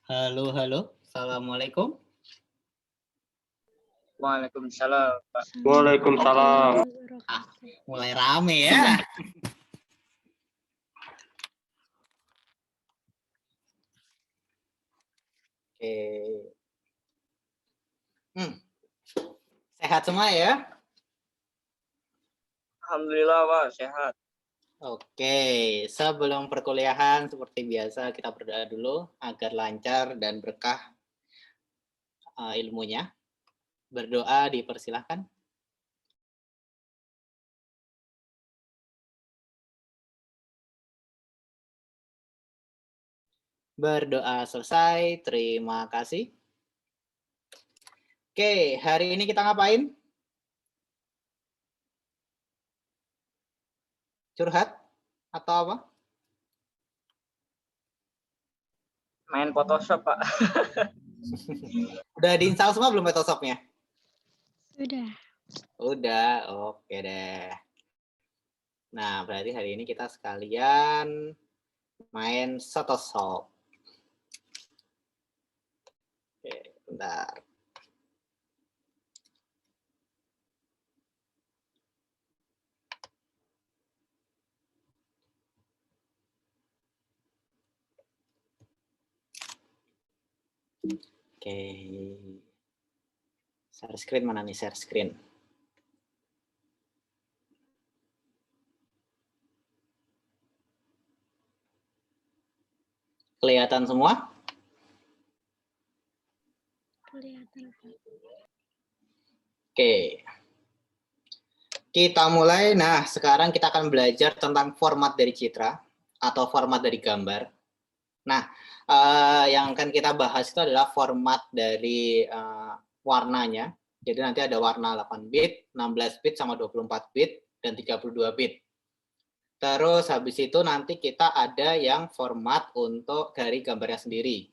Halo, halo. Assalamualaikum. Waalaikumsalam, Pak. Waalaikumsalam. Mulai rame ya. Oke. Sehat semua ya? Alhamdulillah, Pak, sehat. Oke, sebelum perkuliahan seperti biasa kita berdoa dulu agar lancar dan berkah ilmunya. Berdoa dipersilahkan. Berdoa selesai, terima kasih. Oke, hari ini kita ngapain? Curhat atau apa? Main Photoshop, Pak. Udah diinstal semua belum Photoshop-nya? Sudah. Udah, oke deh. Nah, berarti hari ini kita sekalian main Photoshop. Oke, bentar. Oke. Share screen mana nih share screen? Kelihatan semua? Kelihatan. Oke. Kita mulai. Nah, sekarang kita akan belajar tentang format dari citra atau format dari gambar. Nah, yang akan kita bahas itu adalah format dari warnanya. Jadi nanti ada warna 8 bit, 16 bit sama 24 bit dan 32 bit. Terus habis itu nanti kita ada yang format untuk dari gambarnya sendiri.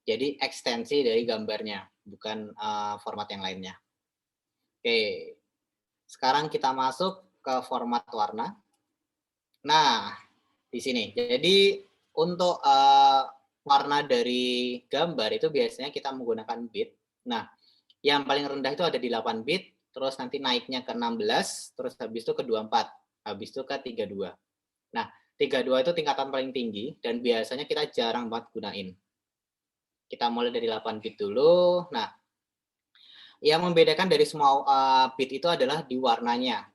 Jadi ekstensi dari gambarnya, bukan format yang lainnya. Oke. Sekarang kita masuk ke format warna. Nah, di sini. Jadi untuk warna dari gambar itu biasanya kita menggunakan bit. Nah, yang paling rendah itu ada di 8 bit, terus nanti naiknya ke 16, terus habis itu ke 24, habis itu ke 32. Nah, 32 itu tingkatan paling tinggi dan biasanya kita jarang banget gunain. Kita mulai dari 8 bit dulu. Nah, yang membedakan dari semua bit itu adalah di warnanya.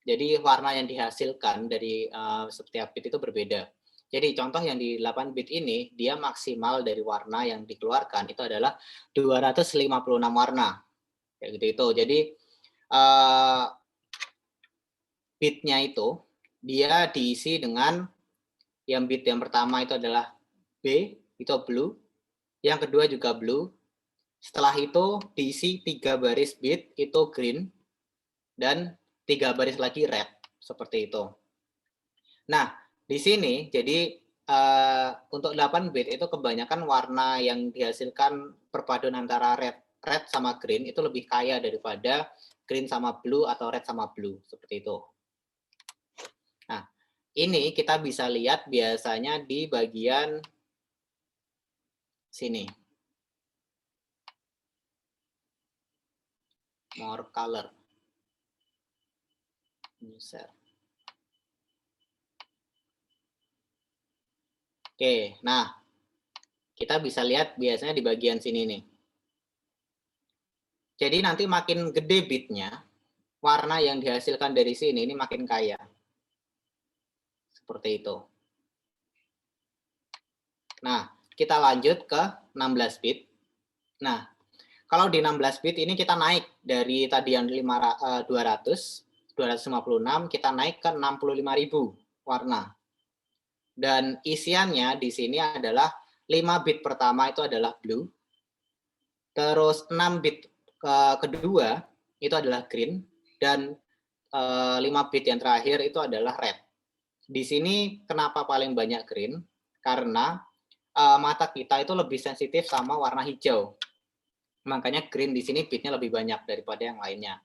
Jadi warna yang dihasilkan dari setiap bit itu berbeda. Jadi contoh yang di 8 bit ini, dia maksimal dari warna yang dikeluarkan itu adalah 256 warna. Kayak gitu itu. Jadi bitnya itu, dia diisi dengan yang bit yang pertama itu adalah B, itu blue. Yang kedua juga blue. Setelah itu diisi 3 baris bit, itu green. Dan 3 baris lagi red, seperti itu. Nah, di sini jadi untuk 8 bit itu kebanyakan warna yang dihasilkan perpaduan antara red sama green itu lebih kaya daripada green sama blue atau red sama blue, seperti itu. Nah, ini kita bisa lihat biasanya di bagian sini. More color. User. Oke, nah kita bisa lihat biasanya di bagian sini nih. Jadi nanti makin gede bitnya, warna yang dihasilkan dari sini ini makin kaya. Seperti itu. Nah, kita lanjut ke 16 bit. Nah, kalau di 16 bit ini kita naik dari tadi yang 256, kita naik ke 65.000 warna. Dan isiannya di sini adalah 5 bit pertama itu adalah blue, terus 6 bit kedua itu adalah green, dan 5 bit yang terakhir itu adalah red. Di sini kenapa paling banyak green? Karena mata kita itu lebih sensitif sama warna hijau. Makanya green di sini bitnya lebih banyak daripada yang lainnya.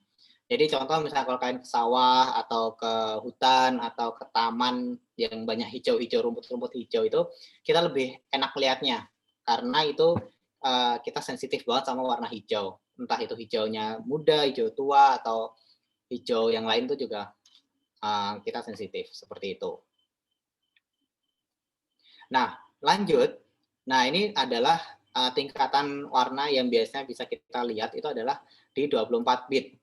Jadi contoh misalnya kalau kalian ke sawah atau ke hutan atau ke taman yang banyak hijau-hijau, rumput-rumput hijau itu, kita lebih enak lihatnya. karena itu kita sensitif banget sama warna hijau. Entah itu hijaunya muda, hijau tua, atau hijau yang lain itu juga kita sensitif, seperti itu. Nah, lanjut. Nah, ini adalah tingkatan warna yang biasanya bisa kita lihat itu adalah di 24 bit,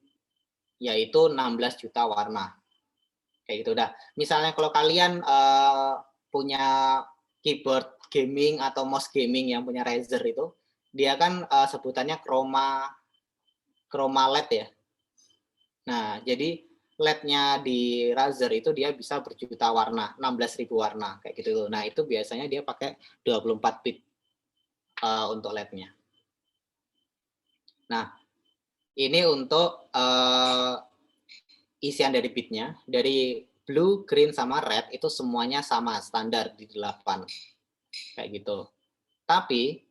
yaitu 16 juta warna. Kayak gitu dah. Misalnya kalau kalian punya keyboard gaming atau mouse gaming yang punya Razer itu, dia kan sebutannya chroma LED ya. Nah, jadi LED-nya di Razer itu dia bisa berjuta warna, 16.000 warna kayak gitu. Nah, itu biasanya dia pakai 24 bit untuk LED-nya. Nah, ini untuk isian dari bitnya. Dari blue, green, sama red itu semuanya sama, standar di 8. Kayak gitu. Tapi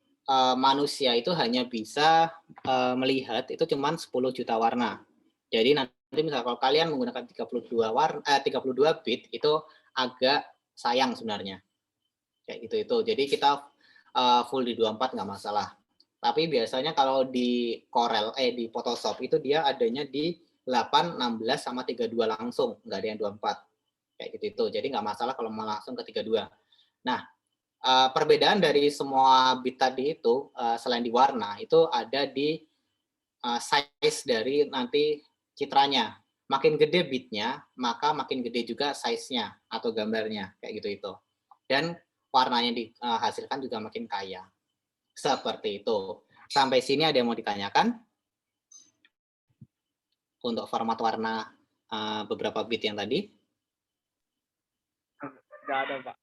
manusia itu hanya bisa melihat itu cuma 10 juta warna. Jadi nanti misalnya kalau kalian menggunakan 32 bit itu agak sayang sebenarnya. Kayak gitu itu. Jadi kita full di 24 nggak masalah. Tapi biasanya kalau di Corel di Photoshop itu dia adanya di 8, 16 sama 32 langsung, nggak ada yang 24. Kayak gitu itu. Jadi nggak masalah kalau mau langsung ke 32. Nah, perbedaan dari semua bit tadi itu selain di warna itu ada di size dari nanti citranya. Makin gede bitnya, maka makin gede juga size-nya atau gambarnya kayak gitu itu. Dan warnanya dihasilkan juga makin kaya. Seperti itu. Sampai sini ada yang mau ditanyakan? Untuk format warna beberapa bit yang tadi? Nggak ada, Pak.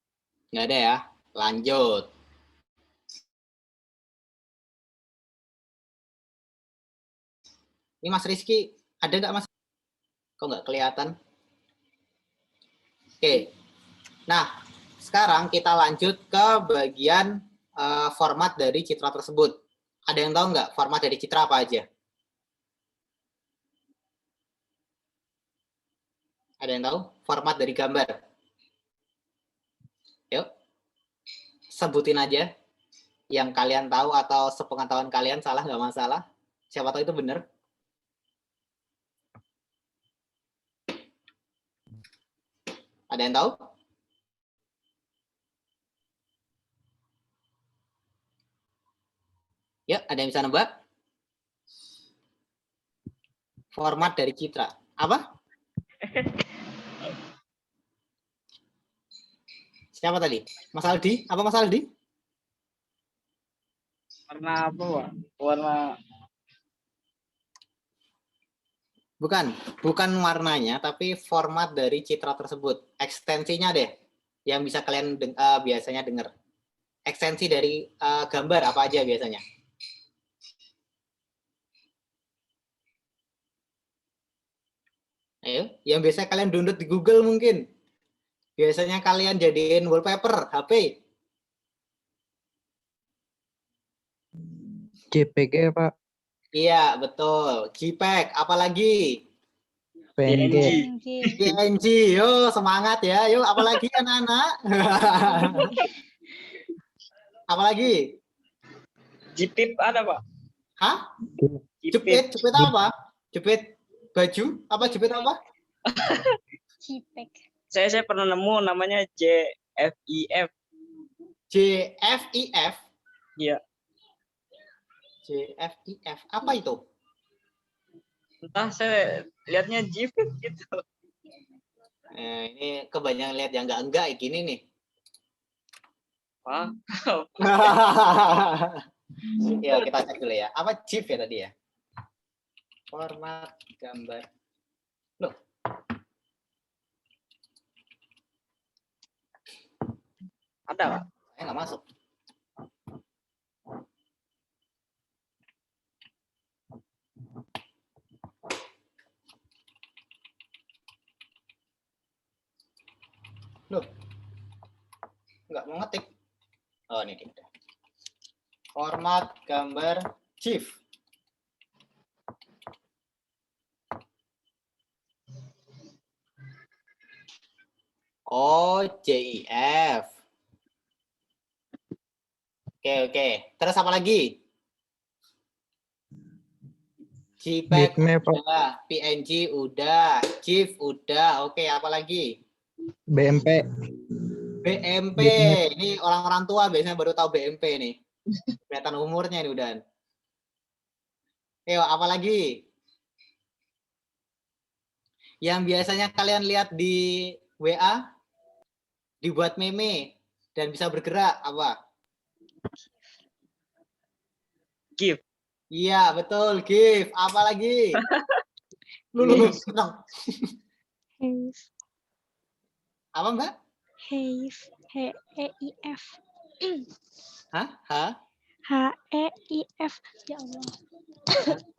Nggak ada ya? Lanjut. Ini Mas Rizky, ada nggak Mas? Kok nggak kelihatan? Oke. Nah, sekarang kita lanjut ke bagian format dari citra tersebut. Ada yang tahu nggak format dari citra apa aja? Ada yang tahu? Format dari gambar. Yuk. Sebutin aja yang kalian tahu atau sepengetahuan kalian, salah nggak masalah. Siapa tahu itu benar. Ada yang tahu? Ya, ada yang bisa nebak? Format dari citra. Apa? Siapa tadi? Mas Aldi? Apa Mas Aldi? Warna apa, Pak? Warna Bukan warnanya, tapi format dari citra tersebut. Ekstensinya deh, yang bisa kalian biasanya dengar. Ekstensi dari gambar apa aja biasanya? Ayo, yang biasa kalian download di Google mungkin. Biasanya kalian jadiin wallpaper HP. JPG Pak, Iya, betul. JPEG, apalagi? PNG, PNG. PNG, yuk semangat ya. Yuk, apalagi anak-anak? Apalagi? Jipit ada, Pak. Hah? Jipit. Jepit apa? Jepit baju? Apa jepit apa? JPEG. Saya pernah nemu namanya JFIF. JFIF? Iya. JFIF, apa itu? Entah, saya lihatnya jipit gitu. Ini kebanyakan lihat yang enggak gini nih. Wah. Ya, kita cek dulu ya. Apa GIF ya tadi ya? Format gambar. Loh. Ada, Pak. Saya nggak masuk. Loh. Nggak mau ngetik. Oh, ini dia. Format gambar GIF. Oh, JIF. Oke. Terus apa lagi? JPEG Bitmap, Pak. udah, PNG udah, GIF udah. Oke, apa lagi? BMP. BMP. Bitmap. Ini orang-orang tua biasanya baru tahu BMP nih. Kelihatan umurnya nih udah. Ayo, apa lagi? Yang biasanya kalian lihat di WA, dibuat meme dan bisa bergerak apa? GIF. Iya, betul, GIF. Apa lagi? Lu, tenang. Heif. Apa, Mbak? Heif. H-E-I-F. Hah? Hah? H-E-I-F. Ya Allah.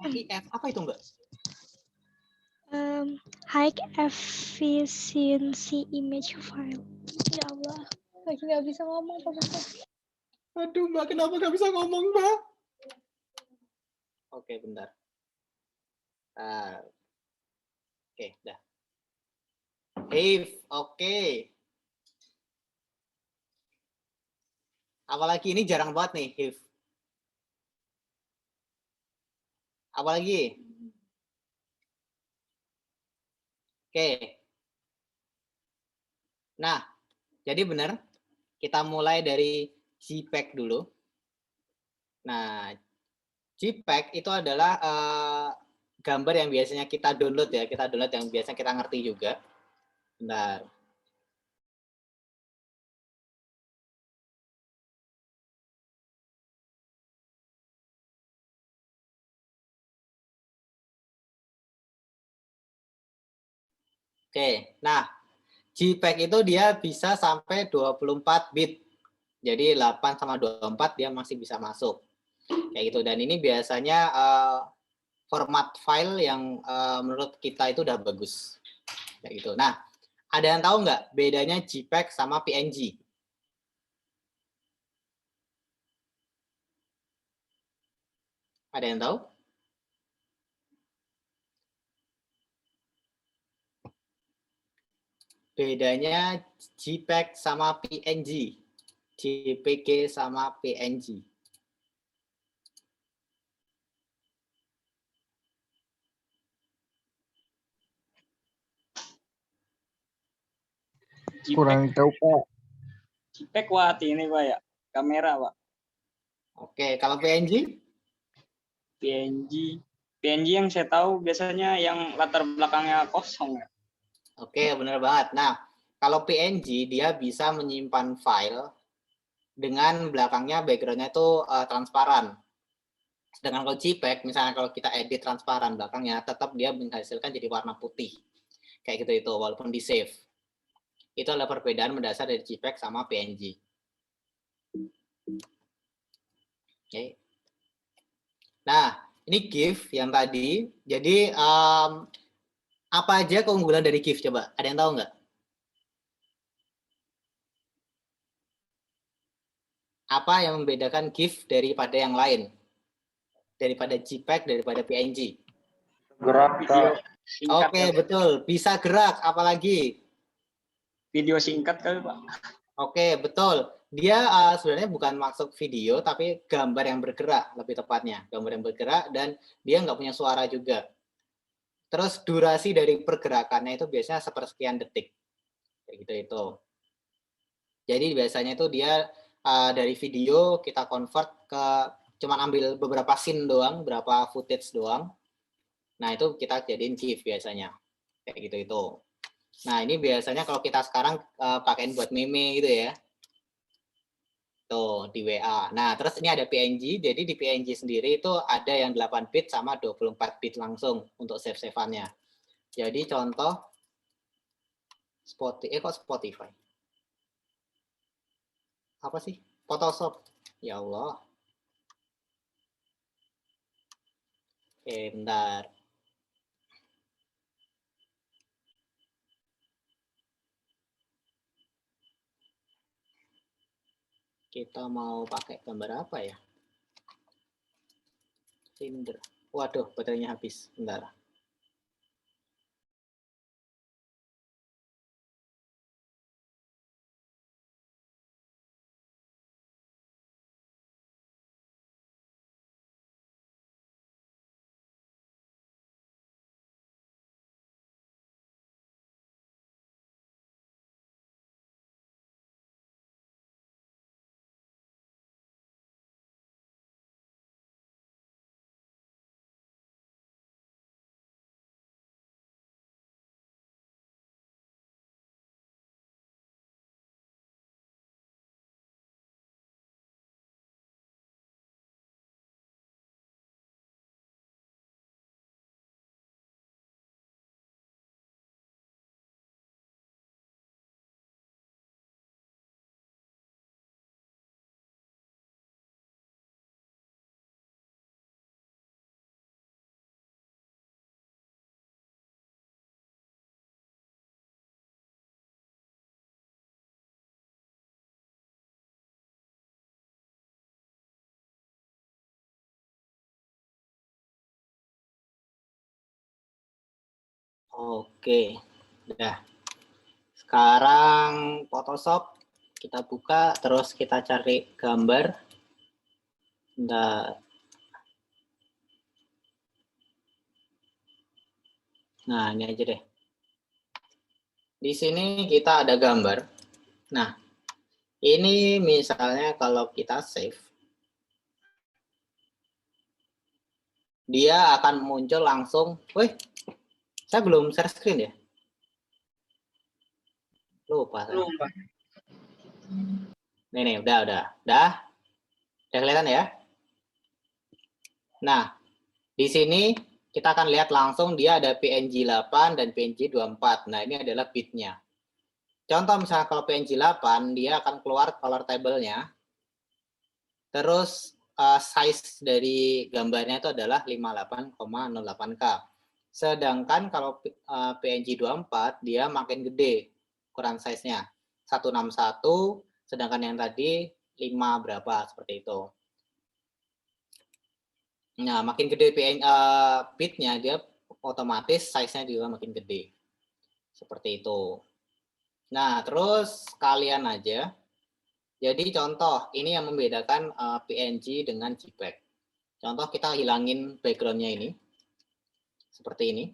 HIF. Apa itu, Mbak? High efficiency image file. Ya Allah. Lagi nggak bisa ngomong, Pak Ustaz. Aduh, Mbak, kenapa nggak bisa ngomong, Mbak? Oke, bentar. Oke, dah. HIF, oke. Apalagi ini jarang banget nih, HIF. Apalagi? Oke. Nah, jadi benar. Kita mulai dari JPEG dulu. Nah, JPEG itu adalah gambar yang biasanya kita download ya. Kita download yang biasanya kita ngerti juga. Bentar. Oke, nah JPEG itu dia bisa sampai 24 bit. Jadi 8 sama 24 dia masih bisa masuk. Kayak gitu. Dan ini biasanya format file yang menurut kita itu udah bagus. Kayak gitu. Nah, ada yang tahu nggak bedanya JPEG sama PNG? Ada yang tahu? Bedanya JPEG sama PNG. JPG sama PNG. Kurang tahu, Pak. JPEG kuat ini, Pak ya. Kamera, Pak. Oke, kalau PNG? PNG. PNG yang saya tahu biasanya yang latar belakangnya kosong ya. Oke, benar banget. Nah, kalau PNG dia bisa menyimpan file dengan belakangnya background-nya itu transparan. Sedangkan kalau JPEG, misalnya kalau kita edit transparan belakangnya, tetap dia menghasilkan jadi warna putih. Kayak gitu itu, walaupun di save. Itu adalah perbedaan mendasar dari JPEG sama PNG. Oke. Nah, ini GIF yang tadi. Jadi, apa aja keunggulan dari GIF coba? Ada yang tahu nggak? Apa yang membedakan GIF daripada yang lain? Daripada JPEG, daripada PNG? Gerak, Video Kak. singkat. Oke, Kali. betul. Bisa gerak, apalagi? Video singkat kali, Pak. Oke, betul. Dia sebenarnya bukan masuk video, tapi gambar yang bergerak, lebih tepatnya. Gambar yang bergerak, dan dia nggak punya suara juga. Terus durasi dari pergerakannya itu biasanya sepersekian detik. Kayak gitu itu. Jadi biasanya itu dia dari video kita convert ke cuman ambil beberapa scene doang, beberapa footage doang. Nah, itu kita jadiin GIF biasanya. Kayak gitu itu. Nah, ini biasanya kalau kita sekarang pakein buat meme gitu ya. Tuh, di WA. Nah, terus ini ada PNG. Jadi di PNG sendiri itu ada yang 8 bit sama 24 bit langsung untuk save-save-annya. Jadi contoh Spotify. Apa sih? Photoshop. Ya Allah. Oke, bentar. Kita mau pakai gambar apa ya? Cinder. Waduh, baterainya habis. Bentar. Oke, udah. Sekarang Photoshop kita buka, terus kita cari gambar. Nah, ini aja deh. Di sini kita ada gambar. Nah, ini misalnya kalau kita save, dia akan muncul langsung. Wih, saya belum share screen ya? Lupa. Nih, udah kelihatan ya? Nah, di sini kita akan lihat langsung dia ada PNG 8 dan PNG 24. Nah, ini adalah bitnya. Contoh misalnya kalau PNG 8, dia akan keluar color table-nya. Terus size dari gambarnya itu adalah 58,08K. Sedangkan kalau PNG 24, dia makin gede ukuran size-nya. 161, sedangkan yang tadi 5 berapa, seperti itu. Nah, makin gede bitnya, dia otomatis size-nya juga makin gede. Seperti itu. Nah, terus kalian aja. Jadi contoh, ini yang membedakan PNG dengan JPEG. Contoh kita hilangin background-nya ini. Seperti ini.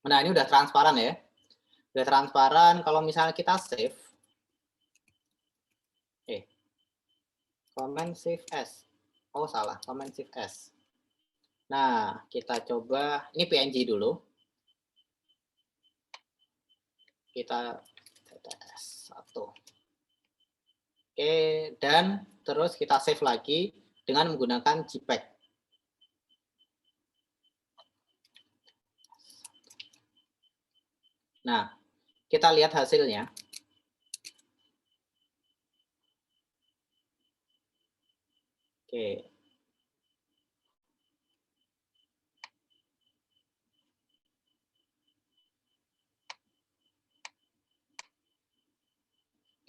Nah, ini udah transparan ya. Udah transparan, kalau misalnya kita save. Command Shift S. Oh, salah. Command Shift S. Nah, kita coba. Ini PNG dulu. Kita TTS 1. Oke, dan terus kita save lagi dengan menggunakan JPEG. Nah, kita lihat hasilnya. Oke.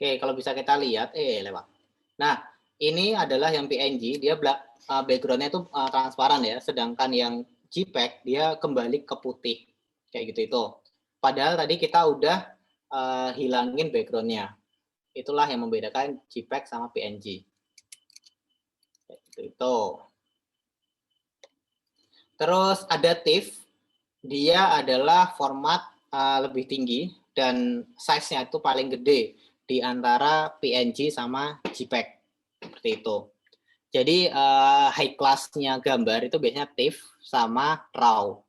Oke, kalau bisa kita lihat, lewat. Nah, ini adalah yang PNG, dia background-nya itu transparan ya, sedangkan yang JPEG dia kembali ke putih, kayak gitu itu. Padahal tadi kita udah hilangin background-nya. Itulah yang membedakan JPEG sama PNG. Kayak gitu itu. Terus adaptive, dia adalah format lebih tinggi dan size-nya itu paling gede di antara PNG sama JPEG. Seperti itu. Jadi high class-nya gambar itu biasanya TIFF sama RAW.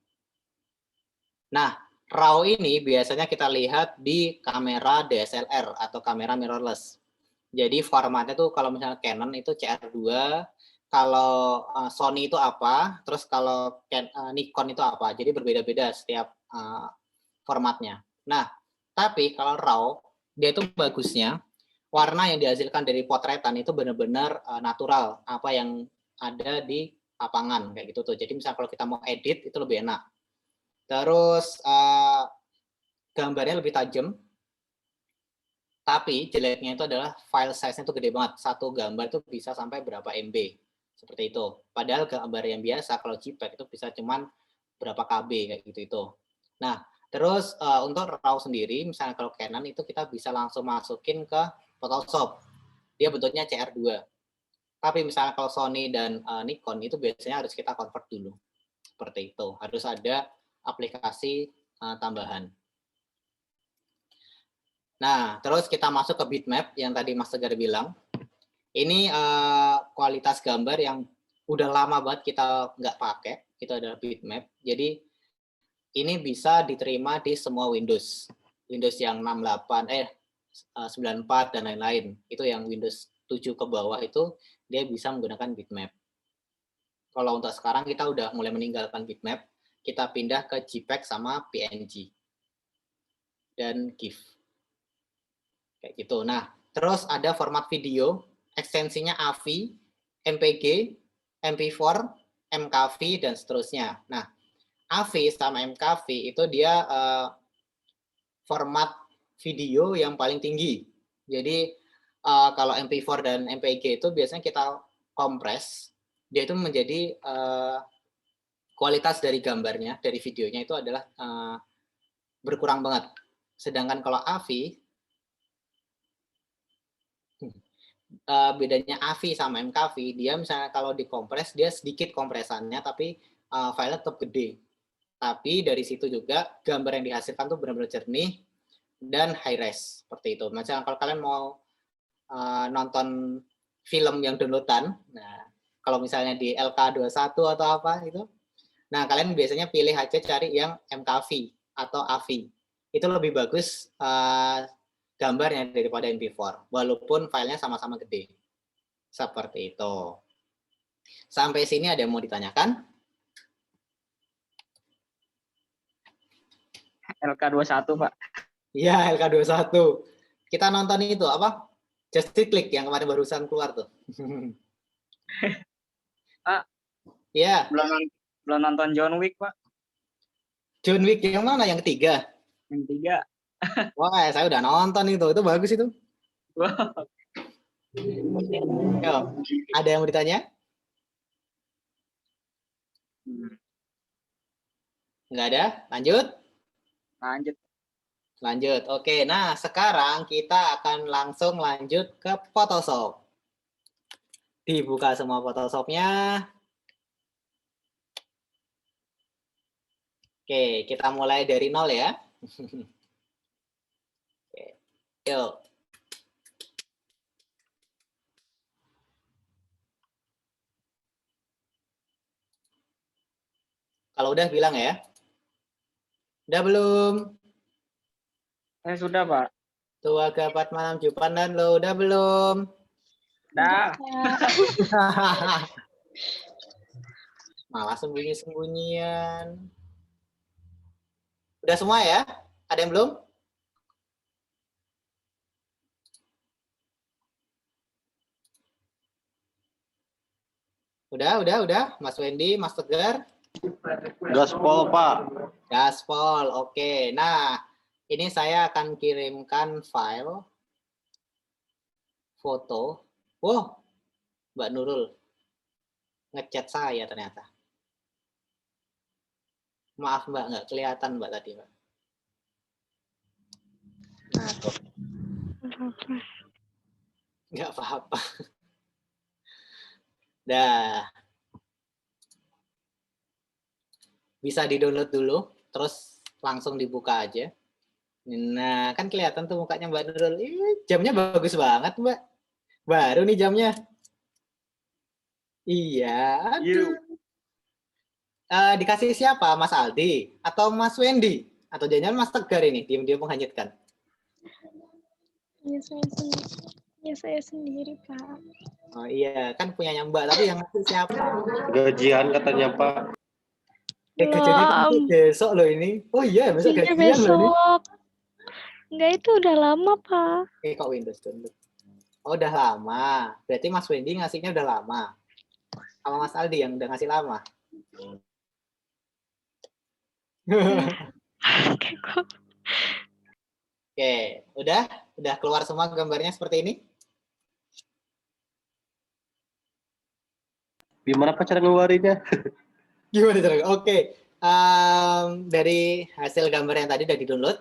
Nah, RAW ini biasanya kita lihat di kamera DSLR atau kamera mirrorless. Jadi formatnya tuh kalau misalnya Canon itu CR2, kalau Sony itu apa, terus kalau Nikon itu apa. Jadi berbeda-beda setiap formatnya. Nah, tapi kalau RAW, dia itu bagusnya warna yang dihasilkan dari potretan itu benar-benar natural, apa yang ada di lapangan kayak gitu tuh. Jadi misalnya kalau kita mau edit itu lebih enak. Terus gambarnya lebih tajam, tapi jeleknya itu adalah file size-nya itu gede banget. Satu gambar itu bisa sampai berapa MB, seperti itu. Padahal gambar yang biasa kalau JPEG itu bisa cuman berapa KB kayak gitu itu. Nah, terus untuk RAW sendiri, misalnya kalau Canon itu kita bisa langsung masukin ke Photoshop. Dia bentuknya CR2. Tapi misalnya kalau Sony dan Nikon itu biasanya harus kita convert dulu. Seperti itu. Harus ada aplikasi tambahan. Nah, terus kita masuk ke bitmap yang tadi Mas Tegar bilang. Ini kualitas gambar yang udah lama banget kita nggak pakai. Itu adalah bitmap. Jadi ini bisa diterima di semua Windows. Windows yang 68, 94 dan lain-lain. Itu yang Windows 7 ke bawah itu dia bisa menggunakan bitmap. Kalau untuk sekarang kita udah mulai meninggalkan bitmap, kita pindah ke JPEG sama PNG dan GIF. Kayak gitu. Nah, terus ada format video, ekstensinya AVI, MPG, MP4, MKV dan seterusnya. Nah, AVI sama MKV itu dia format video yang paling tinggi. Jadi kalau MP4 dan MPG itu biasanya kita kompres, dia itu menjadi kualitas dari gambarnya, dari videonya itu adalah berkurang banget. Sedangkan kalau AVI, bedanya AVI sama MKV, dia misalnya kalau dikompres, dia sedikit kompresannya, tapi filenya tetap gede. Tapi dari situ juga gambar yang dihasilkan tuh benar-benar jernih dan high res, seperti itu. Misalnya kalau kalian mau nonton film yang downloadan, nah kalau misalnya di LK21 atau apa itu, nah kalian biasanya pilih aja cari yang MKV atau AVI. Itu lebih bagus gambarnya daripada MP4, walaupun filenya sama-sama gede. Seperti itu. Sampai sini ada yang mau ditanyakan? LK21, Pak. Iya, LK21. Kita nonton itu apa? Justice Click yang kemarin barusan keluar tuh. Pak, Iya. belum nonton John Wick, Pak. John Wick yang mana? Yang ketiga? Yang 3. Wah, saya udah nonton itu. Itu bagus itu. Wow. Yo, ada yang mau ditanya? Nggak ada? Lanjut? Lanjut. Oke, nah sekarang kita akan langsung lanjut ke Photoshop. Dibuka semua Photoshop-nya. Oke, kita mulai dari nol ya. Oke, yuk. Kalau udah bilang ya. Udah belum? Saya sudah, Pak. Tua gapat malam Jupan dan lo udah belum? Udah. Malah sembunyi-sembunyian. Udah semua ya? Ada yang belum? Udah. Mas Wendy, Mas Tegar. Gaspol, Pak. Gaspol, oke. Nah, ini saya akan kirimkan file foto. Wow, Mbak Nurul ngechat saya ternyata. Maaf Mbak, nggak kelihatan Mbak tadi Mbak. Nah, tuh. Nggak apa-apa. Dah. Bisa di-download dulu, terus langsung dibuka aja. Nah, kan kelihatan tuh mukanya Mbak Nurul. Jamnya bagus banget, Mbak. Baru nih jamnya. Iya, aduh. Dikasih siapa? Mas Aldi? Atau Mas Wendy? Atau jangan-jangan Mas Tegar ini, diam-diam menghanyutkan? Ya saya sendiri, Pak. Oh iya, kan punyanya Mbak, tapi yang ngasih siapa? Gajian katanya, Pak. Gajiannya kan besok loh ini. Oh iya, besok gajian loh ini. Enggak, itu udah lama, Pak. Kok Windows download? Oh, udah lama. Berarti Mas Wendy ngasihnya udah lama. Sama Mas Aldi yang udah ngasih lama. Oke, udah keluar semua gambarnya seperti ini? Gimana Pak cara ngeluarinnya? Gimana cara? Oke, dari hasil gambar yang tadi udah di-download,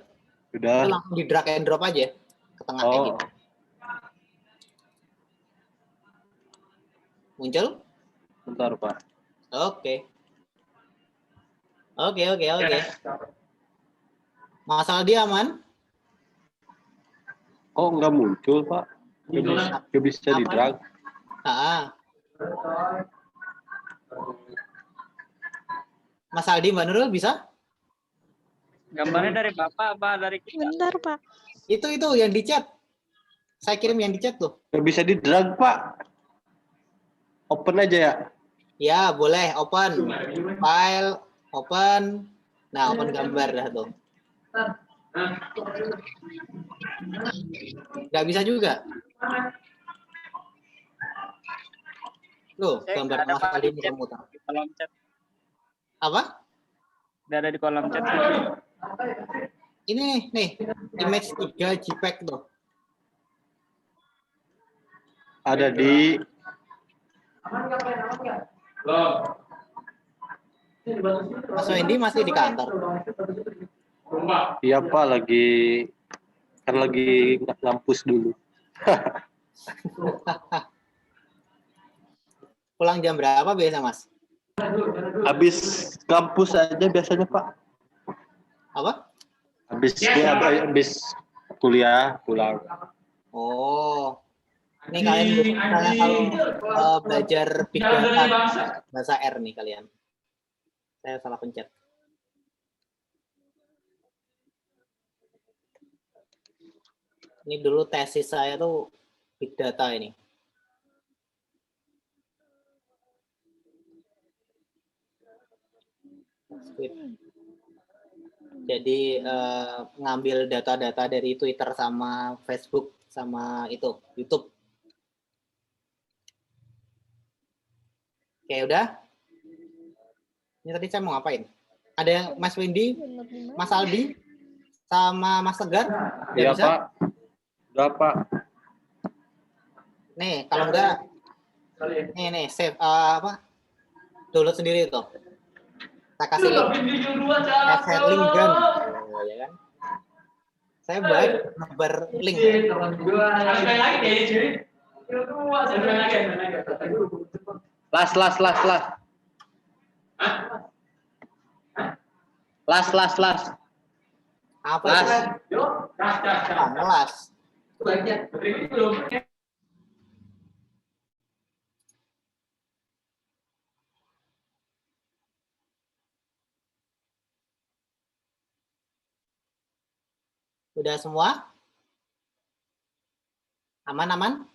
Udah. langsung di drag and drop aja ke tengah kayak gitu. Muncul? Bentar, Pak. Oke. Mas Aldi aman? Kok nggak muncul, Pak? Nggak bisa di-drag. Mas Aldi, Mbak Nurul bisa? Gambarnya dari Bapak apa dari kita? Bentar, Pak. Itu yang di chat. Saya kirim yang di chat tuh. Nggak bisa di-drag, Pak. Open aja ya? Ya, boleh. Open. File, open. Nah, open gambar dah tuh. Nggak bisa juga. Loh, gambar Mas Aldi muter-muter. Kolom chat. Apa? Udah ada di kolom chat. Ini nih, image 3 JPEG tuh. Ada di Mas Wendy masih di kantor. Iya Pak, lagi ngampus dulu. Pulang jam berapa biasa, Mas? Habis kampus aja biasanya Pak. Apa? Habis kuliah pulang. Oh, ini kalian misalnya kalau belajar Big Data, bahasa R nih kalian. Saya salah pencet. Ini dulu tesis saya tuh Big Data ini. Jadi ngambil data-data dari Twitter sama Facebook sama itu YouTube. Oke, udah? Ini tadi saya mau ngapain? Ada yang Mas Windy, Mas Aldi, sama Mas Tegar? Iya Bisa? Pak. Udah Pak. Nih, kalau enggak, nih save download sendiri tuh. Saya kasih link. Share link kan? Oh, ya kan? Saya baik berlink. Las. Apa Las. itu? Ngelas. Udah semua? Aman?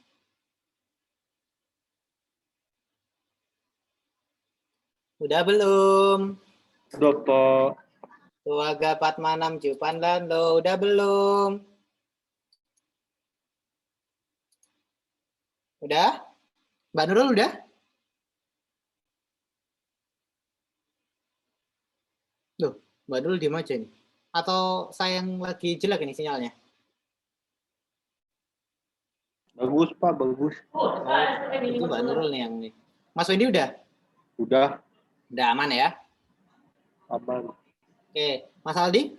Udah belum? Udah Pak. Keluarga Patmanam Jupan Lando, udah belum? Udah? Mbak Nurul udah? Loh, Mbak Nurul diem aja nih. Atau saya yang lagi jelek ini sinyalnya? Bagus Pak, bagus. Oh, itu Mbak Nurul nih yang nih. Mas Wendy udah? Udah Udah aman ya? aman. Oke, Mas Aldi?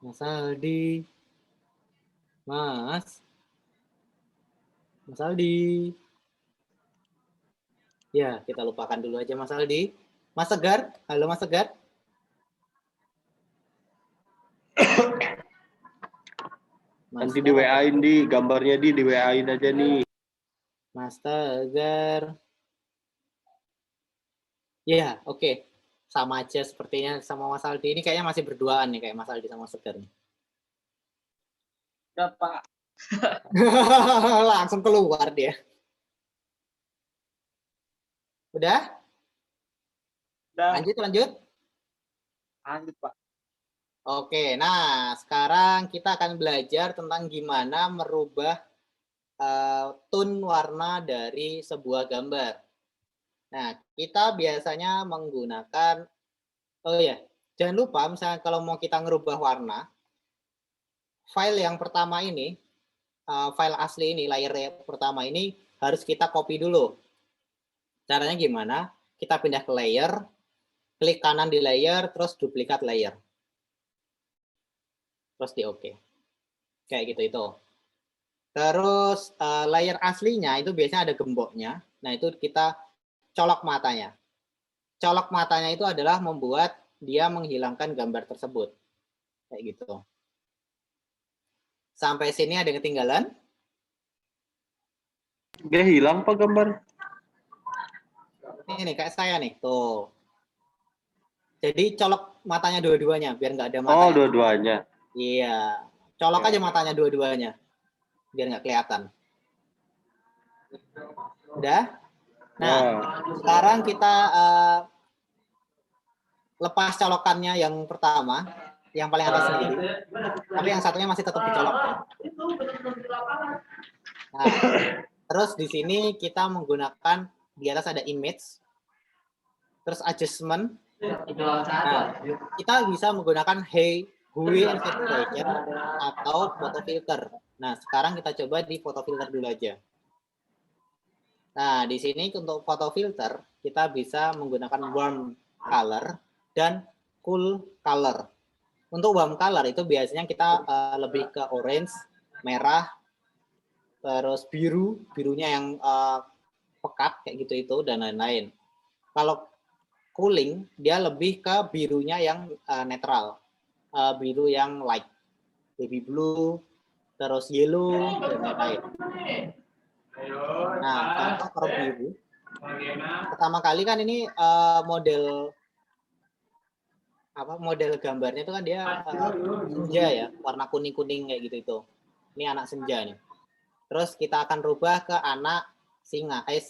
Mas Aldi. Mas Aldi. Ya, kita lupakan dulu aja Mas Aldi. Mas Tegar, halo Mas Tegar. Nanti di WA-in gambarnya di WA-in aja nih. Mas Tegar. Ya, oke. Sama aja sepertinya sama Mas Aldi. Ini kayaknya masih berduaan nih kayak Mas Aldi sama Mas Tegar nih. Udah Pak. Langsung keluar dia. Udah? Udah. Lanjut. Lanjut Pak. Oke, nah sekarang kita akan belajar tentang gimana merubah tone warna dari sebuah gambar. Nah, kita biasanya menggunakan, oh ya, jangan lupa misalnya kalau mau kita ngerubah warna, file yang pertama ini, file asli ini, layer pertama ini harus kita copy dulu. Caranya gimana? Kita pindah ke layer, klik kanan di layer, terus duplikat layer. Terus di OK. Kayak gitu itu. Terus layer aslinya itu biasanya ada gemboknya. Nah, itu kita colok matanya. Colok matanya itu adalah membuat dia menghilangkan gambar tersebut. Kayak gitu. Sampai sini ada yang ketinggalan? Dia hilang Pak gambar. Ini kayak saya nih, tuh. Jadi colok matanya dua-duanya biar nggak ada matanya. Oh, dua-duanya. Iya, colok aja matanya dua-duanya biar nggak kelihatan. Udah? Nah, sekarang kita lepas colokannya yang pertama, yang paling atas sendiri. Tapi yang satunya masih tetap dicolok. Nah, terus di sini kita menggunakan di atas ada image, terus adjustment. Nah, kita bisa menggunakan Hue and Saturation atau photo filter. Nah, sekarang kita coba di photo filter dulu aja. Nah, di sini untuk photo filter, kita bisa menggunakan warm color dan cool color. Untuk warm color itu biasanya kita lebih ke orange, merah, terus biru, birunya yang pekat kayak gitu itu dan lain-lain. Kalau cooling, dia lebih ke birunya yang netral, biru yang light, baby blue, terus yellow dan lain-lain. Nah, contoh kalau biru, pertama kali kan ini model gambarnya itu kan dia senja ya, warna kuning-kuning kayak gitu itu. Ini anak senja nih. Terus kita akan rubah ke anak siang. Nah, kayak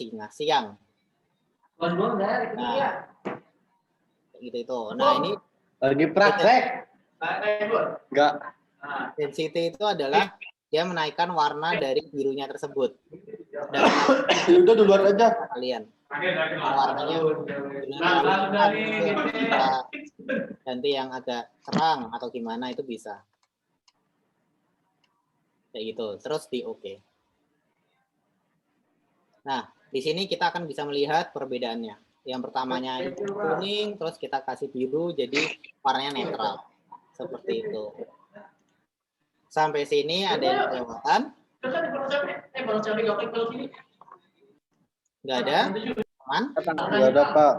gitu itu. Nah, ini Lagi praktek. Enggak. density itu adalah dia menaikkan warna dari birunya tersebut. Dan Udah duluan aja. kalian warnanya bisa ganti yang agak terang atau gimana itu bisa kayak gitu, terus di oke. Nah, di sini kita akan bisa melihat perbedaannya. Yang pertamanya itu kuning, terus kita kasih biru jadi warnanya netral seperti itu. Sampai sini ada yang kelewatan? Nggak ada? Aman? Enggak ada, Pak.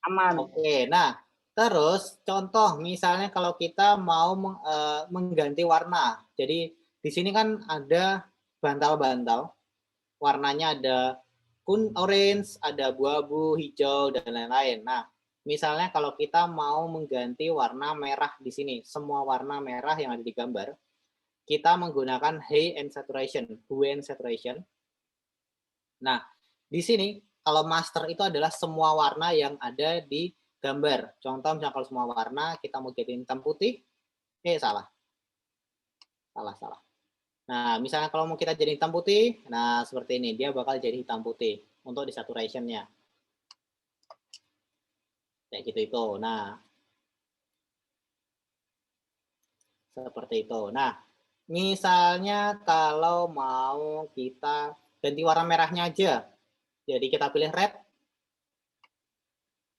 Aman. Oke, nah terus contoh misalnya kalau kita mau mengganti warna. Jadi di sini kan ada bantal-bantal. Warnanya ada orange, ada abu-abu, hijau, dan lain-lain. Nah, misalnya kalau kita mau mengganti warna merah di sini, semua warna merah yang ada di gambar, kita menggunakan hue and saturation. Nah, di sini kalau master itu adalah semua warna yang ada di gambar. Contoh misalnya kalau semua warna kita mau jadi hitam putih, salah. Nah, misalnya kalau mau kita jadi hitam putih, nah seperti ini, dia bakal jadi hitam putih untuk di saturation-nya. Kayak gitu itu. Nah, seperti itu. Nah, misalnya kalau mau kita ganti warna merahnya aja. Jadi kita pilih red.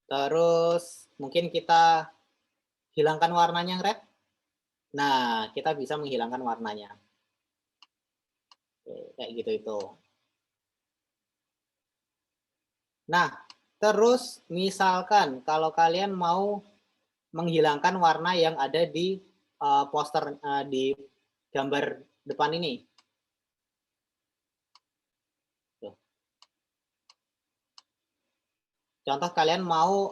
Terus mungkin kita hilangkan warnanya yang red. Nah, kita bisa menghilangkan warnanya. Oke, kayak gitu itu. Nah, terus misalkan kalau kalian mau menghilangkan warna yang ada di poster di gambar depan ini. Tuh. Contoh kalian mau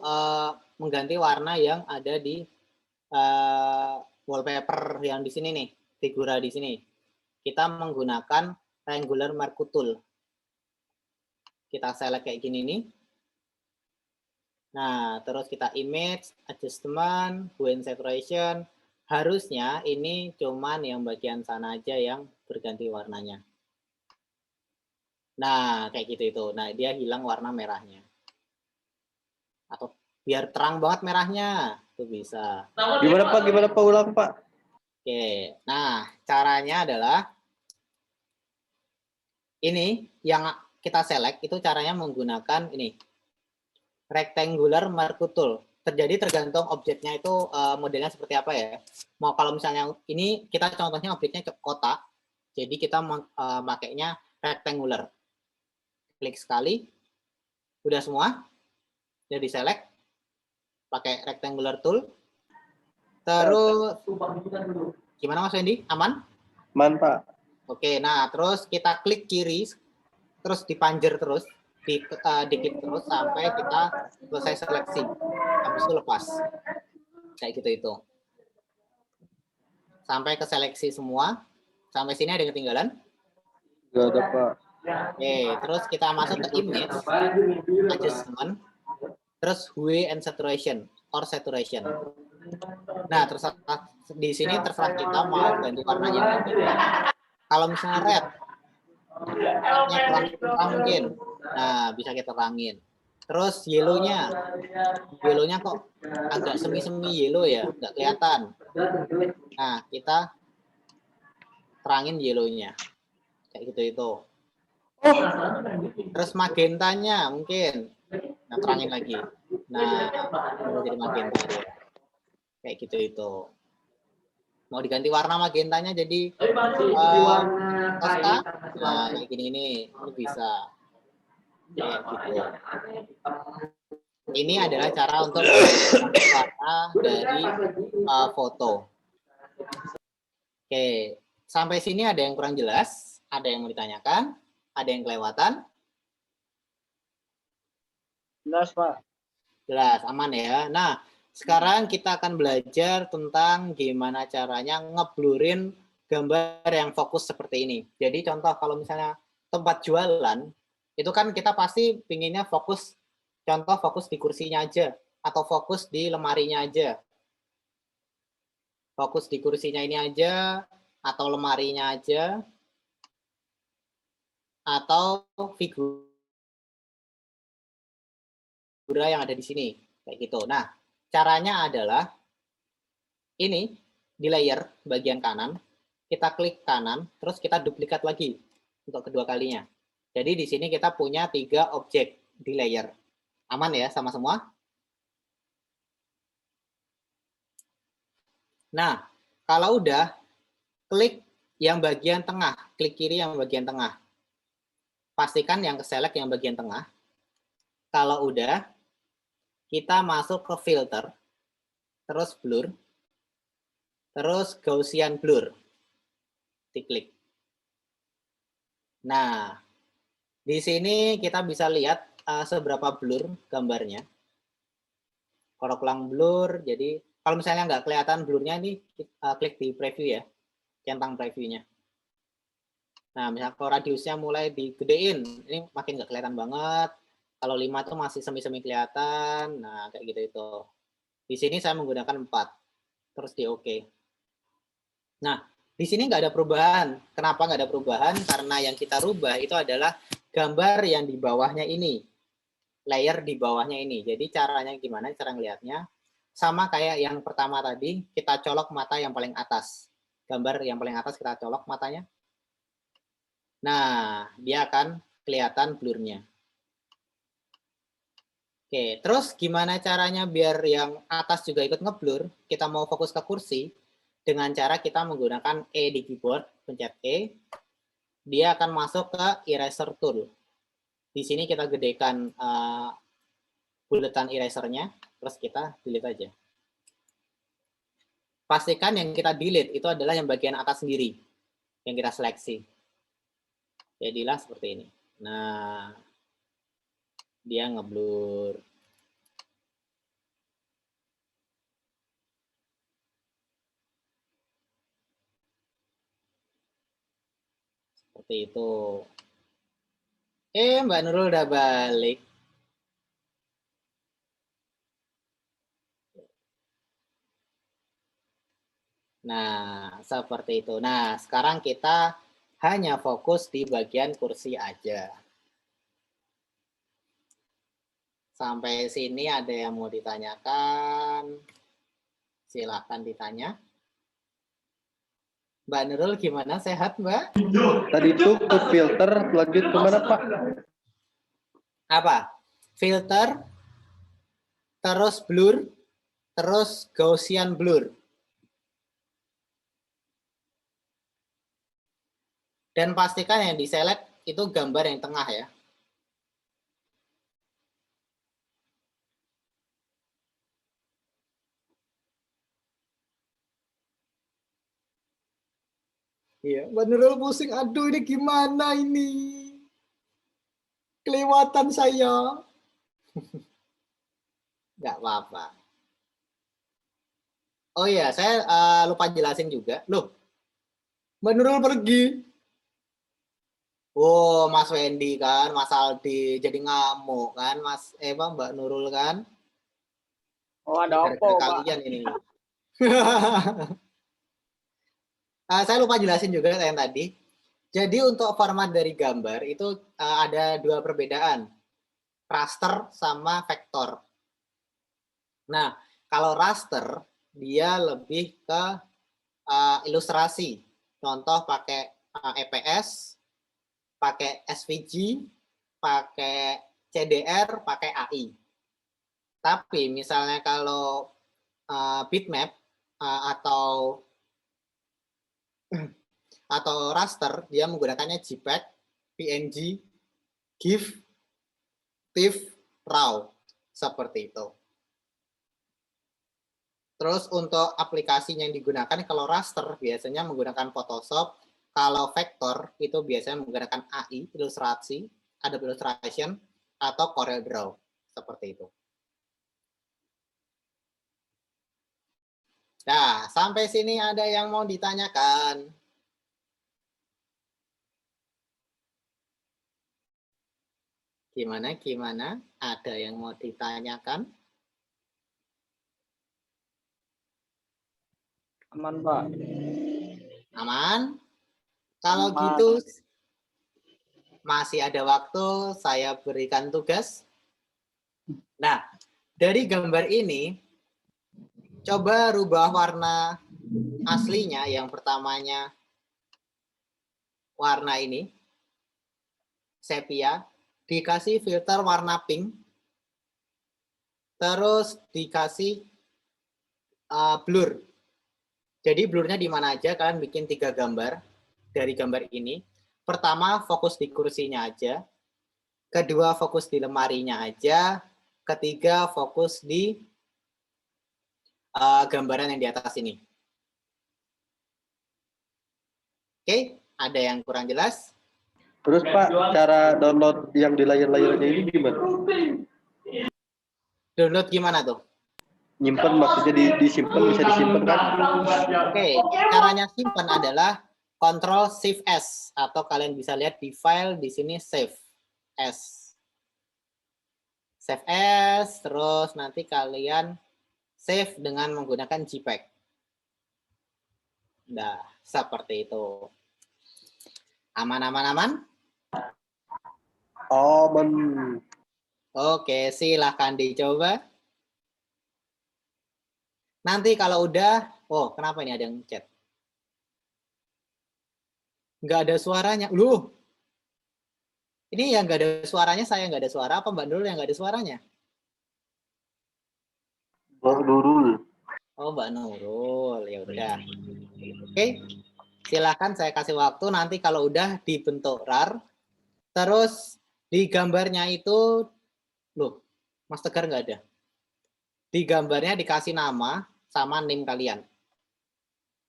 mengganti warna yang ada di wallpaper yang di sini nih, figura di sini. Kita menggunakan triangular marquee tool. Kita select kayak gini nih. Nah, terus kita image, adjustment, hue and saturation. Harusnya ini cuman yang bagian sana aja yang berganti warnanya. Nah, kayak gitu itu. Nah, dia hilang warna merahnya. Atau biar terang banget merahnya, itu bisa. Gimana Pak? Ulang, Pak. Oke, nah caranya adalah ini yang kita select itu caranya menggunakan ini rectangular marquee tool. Tergantung objeknya itu modelnya seperti apa ya. Mau kalau misalnya ini kita contohnya objeknya kotak, jadi kita makainya rectangular. Klik sekali, udah semua, jadi select, pakai rectangular tool. Terus gimana Mas Wendy? Aman? Aman, Pak. Oke, nah terus kita klik kiri, terus dipanjer terus, dikit terus sampai kita selesai seleksi. Habis itu lepas. Kayak gitu itu. Sampai ke seleksi semua. Sampai sini ada yang ketinggalan? Enggak ada, Pak. Oke, terus kita masuk ke image, adjustment, terus hue and saturation, or saturation. Nah, terus di sini terserah kita mau ganti warnanya. Kalau misalnya red, terang mungkin. Nah, bisa kita terangin. Terus yellow-nya kok agak semi-semi yellow ya, nggak kelihatan. Nah, kita terangin yellow-nya. Kayak gitu itu. Terus magentanya mungkin. Nah, terangin lagi. Nah, baru jadi magenta dia. Kayak gitu itu. Mau diganti warna magentanya jadi toska. Nah, kayak gini ini bisa. Kayak gitu. Ini adalah cara untuk warna dari foto. Oke, sampai sini ada yang kurang jelas? Ada yang mau ditanyakan? Ada yang kelewatan? Jelas, Pak. Jelas, aman ya. Nah, sekarang kita akan belajar tentang gimana caranya ngeblurin gambar yang fokus seperti ini. Jadi contoh kalau misalnya tempat jualan, itu kan kita pasti pinginnya fokus, contoh fokus di kursinya aja, atau fokus di lemarinya aja. Fokus di kursinya ini aja, atau lemarinya aja, atau figura yang ada di sini. Kayak gitu. Nah, caranya adalah ini di layer bagian kanan, kita klik kanan, terus kita duplikat lagi untuk kedua kalinya. Jadi di sini kita punya 3 objek di layer. Aman ya sama semua? Nah, kalau udah, klik yang bagian tengah, klik kiri yang bagian tengah. Pastikan yang ke-select yang bagian tengah. Kalau udah, kita masuk ke filter, terus blur, terus Gaussian blur. Diklik. Nah, di sini kita bisa lihat seberapa blur gambarnya. Kalau ulang blur, jadi kalau misalnya nggak kelihatan blurnya ini, klik di preview ya, centang previewnya. Nah, misalnya kalau radiusnya mulai digedein, ini makin nggak kelihatan banget. Kalau 5 tuh masih semi-semi kelihatan. Nah, kayak gitu itu. Di sini saya menggunakan 4. Terus di OK. Nah, di sini nggak ada perubahan. Kenapa nggak ada perubahan? Karena yang kita rubah itu adalah gambar yang di bawahnya ini. Layer di bawahnya ini. Jadi caranya gimana? Cara ngelihatnya sama kayak yang pertama tadi, kita colok mata yang paling atas. Gambar yang paling atas kita colok matanya. Nah, dia akan kelihatan blurnya. Oke, terus gimana caranya biar yang atas juga ikut ngeblur? Kita mau fokus ke kursi dengan cara kita menggunakan E di keyboard, pencet E. Dia akan masuk ke eraser tool. Di sini kita gedekan buletan erasernya, terus kita delete aja. Pastikan yang kita delete itu adalah yang bagian atas sendiri, yang kita seleksi. Jadilah seperti ini. Nah, dia ngeblur. Seperti itu. Mbak Nurul udah balik. Nah, seperti itu. Nah, sekarang kita hanya fokus di bagian kursi aja. Sampai sini ada yang mau ditanyakan? Silakan ditanya. Mbak Nurul gimana? Sehat, Mbak? Tadi itu ke filter, lanjut kemana, Pak? Apa? Filter, terus blur, terus Gaussian blur. Dan pastikan yang di-select itu gambar yang tengah ya. Iya, Mbak Nurul pusing. Aduh, ini gimana ini? Kelewatan saya. Nggak apa-apa. Oh iya, saya lupa jelasin juga. Loh, Mbak Nurul pergi. Oh, Mas Wendy kan, Mas Aldi jadi ngamuk kan, Mbak Nurul kan. Oh, ada apa, Pak? Kalian ini. Saya lupa jelasin juga yang tadi. Jadi untuk format dari gambar itu ada 2 perbedaan. Raster sama vektor. Nah, kalau raster dia lebih ke ilustrasi. Contoh pakai EPS pakai SVG, pakai CDR, pakai AI. Tapi misalnya kalau bitmap atau raster, dia menggunakannya JPEG, PNG, GIF, TIFF, RAW, seperti itu. Terus untuk aplikasinya yang digunakan, kalau raster biasanya menggunakan Photoshop, kalau vektor itu biasanya menggunakan AI, ilustrasi, Adobe Illustration, atau Corel Draw, seperti itu. Nah, sampai sini ada yang mau ditanyakan? Gimana? Ada yang mau ditanyakan? Aman, Pak. Aman? Kalau Aman. gitu, masih ada waktu, saya berikan tugas. Nah, dari gambar ini, coba rubah warna aslinya, yang pertamanya warna ini, sepia, dikasih filter warna pink, terus dikasih blur. Jadi blurnya di mana aja, kalian bikin 3 gambar dari gambar ini. Pertama, fokus di kursinya aja. Kedua, fokus di lemarinya aja. Ketiga, fokus di gambaran yang di atas ini. Oke, ada yang kurang jelas? Terus Pak, cara download yang di layar-layarnya ini gimana? Download gimana tuh? Nyimpen maksudnya disimpan, bisa disimpan kan? Oke, caranya simpan adalah Ctrl Shift S, atau kalian bisa lihat di file di sini Save S. Save S, terus nanti kalian save dengan menggunakan JPEG. Nah, seperti itu. Aman? Aman. Oke, silahkan dicoba. Nanti kalau udah, oh kenapa ini ada yang chat? Nggak ada suaranya. Loh, ini yang nggak ada suaranya, saya nggak ada suara, apa Mbak Nurul yang nggak ada suaranya? Mbak Nurul. Oh, Mbak Nurul, ya udah. Oke, silahkan saya kasih waktu, nanti kalau udah dibentuk RAR, terus di gambarnya itu, loh, Mas Tegar nggak ada. Di gambarnya dikasih nama sama NIM kalian.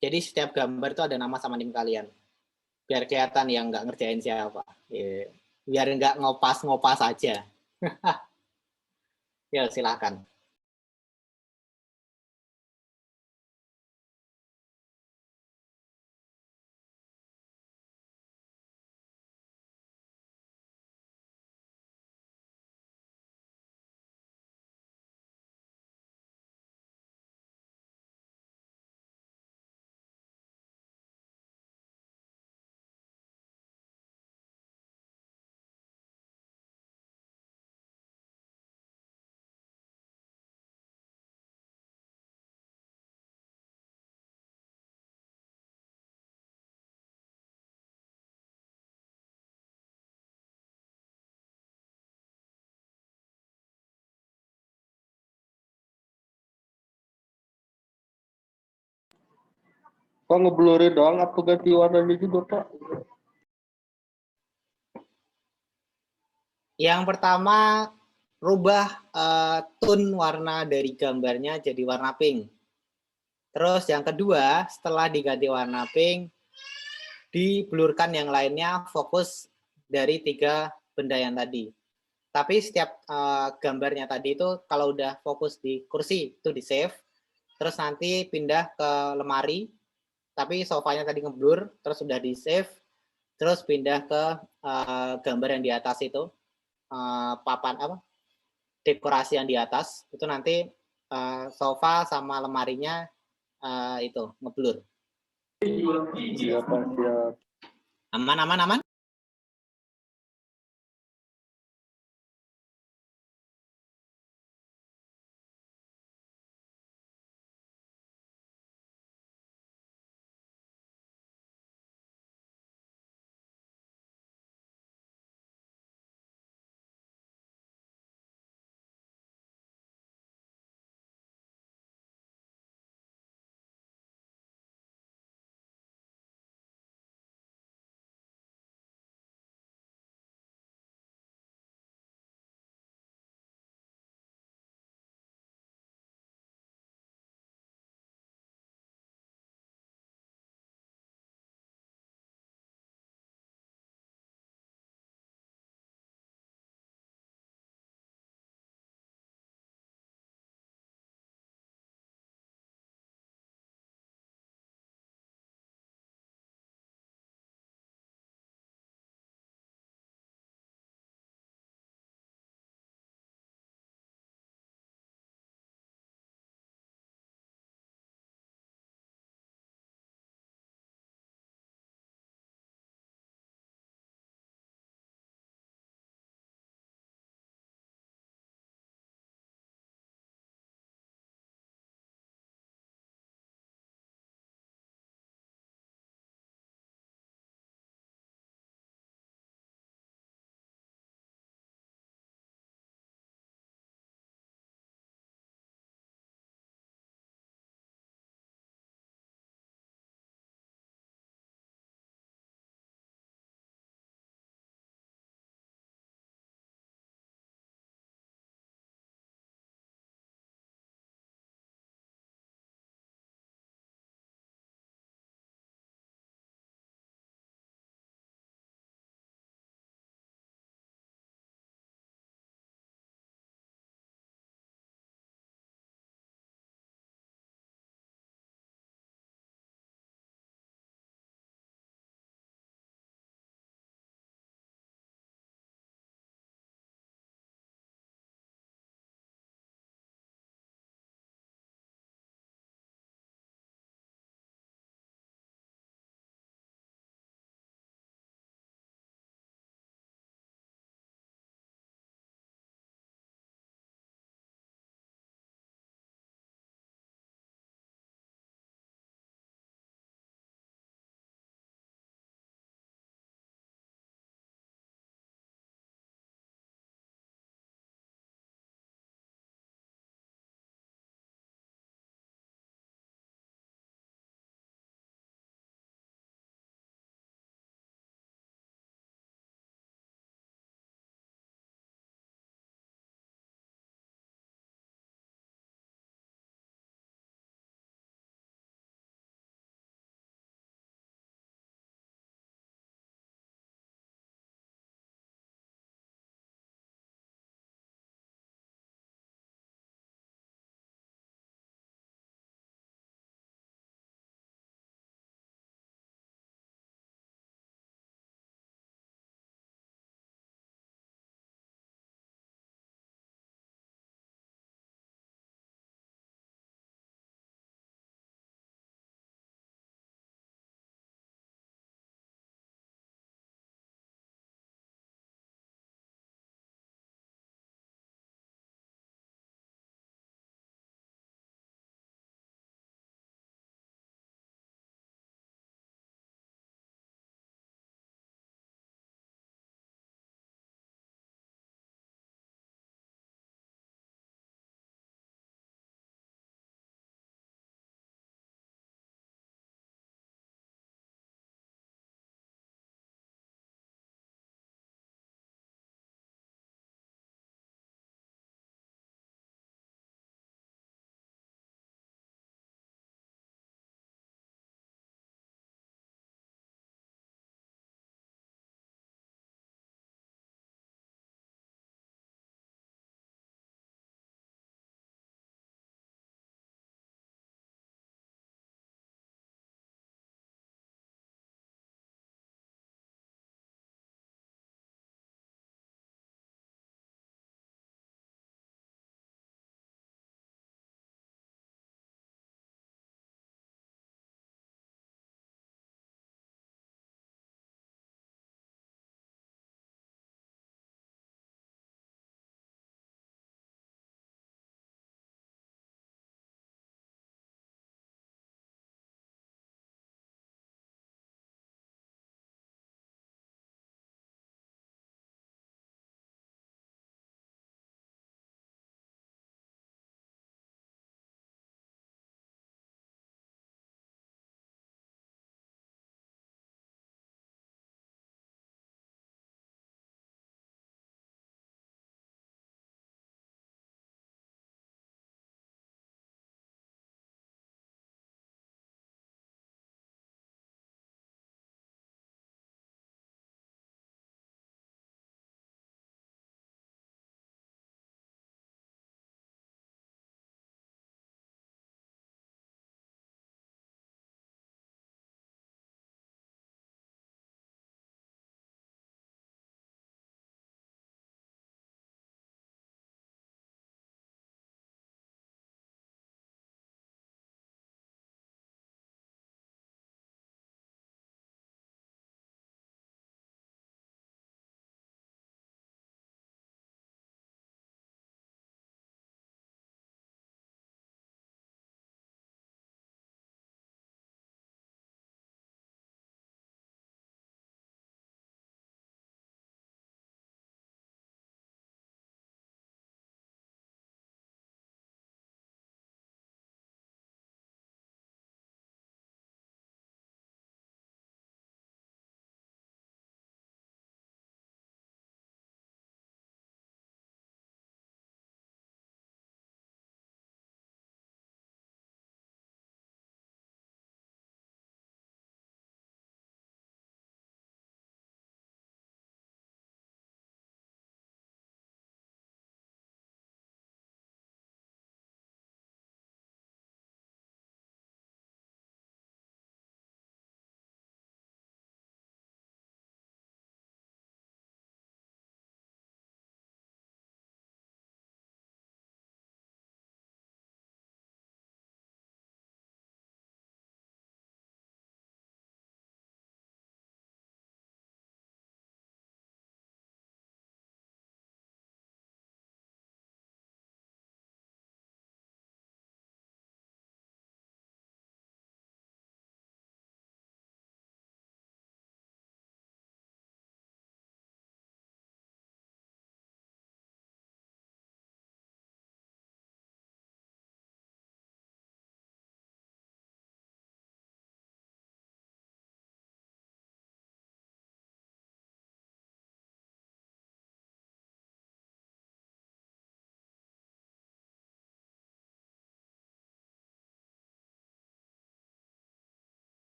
Jadi setiap gambar itu ada nama sama NIM kalian. Biar kelihatan yang nggak ngerjain siapa. Biar nggak ngopas-ngopas aja. Ya, silakan. Kok ngeblurin doang, apa ganti warnanya juga Pak? Yang pertama, rubah tone warna dari gambarnya jadi warna pink. Terus yang kedua, setelah diganti warna pink, diblurkan yang lainnya, fokus dari 3 benda yang tadi. Tapi setiap gambarnya tadi itu kalau udah fokus di kursi, itu di save. Terus nanti pindah ke lemari, tapi sofanya tadi ngeblur, terus udah di save. Terus pindah ke gambar yang di atas itu, papan apa? Dekorasi yang di atas, itu nanti sofa sama lemarinya itu ngeblur. Siap. Aman?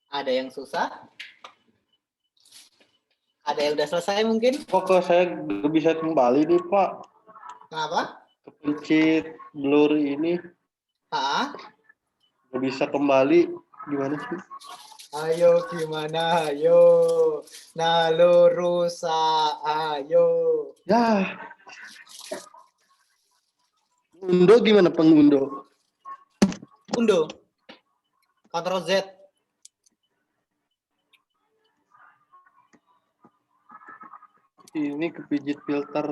Ada yang susah? Ada yang udah selesai mungkin? Kok saya nggak bisa kembali nih Pak? Kenapa? Kepencet blur ini Ah, nggak bisa kembali. Gimana sih? ayo gimana? Ayo. Nah, lu rusak. Ayo. Ya. Undo gimana pengundo? Undo. Ctrl Z. Ini kepijit filter.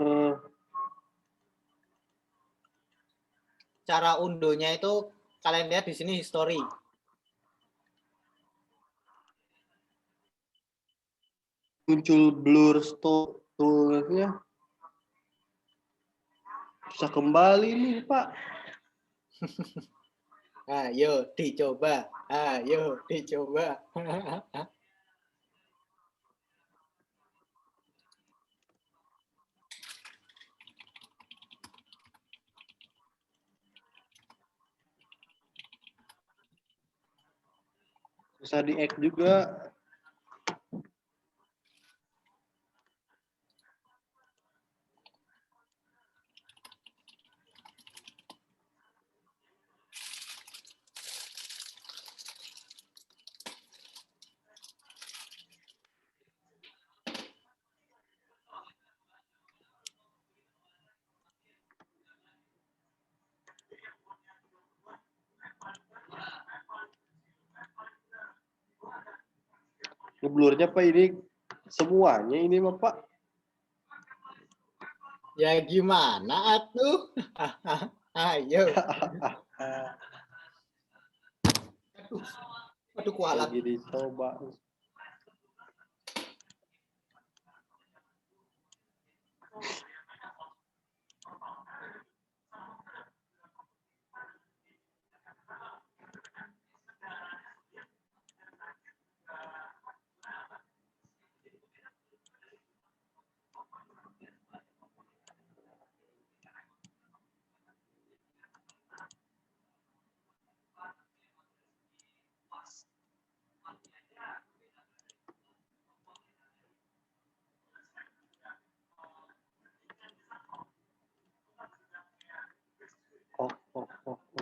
Cara undunya itu kalian lihat di sini history. Muncul blur toolnya. Bisa kembali nih Pak. Ayo dicoba. Ayo dicoba. Bisa di-add juga. Ngeblurnya Pak ini semuanya ini mah Pak. Ya gimana atuh? Ayo. Aduh kualat. Lagi dicoba. Oh.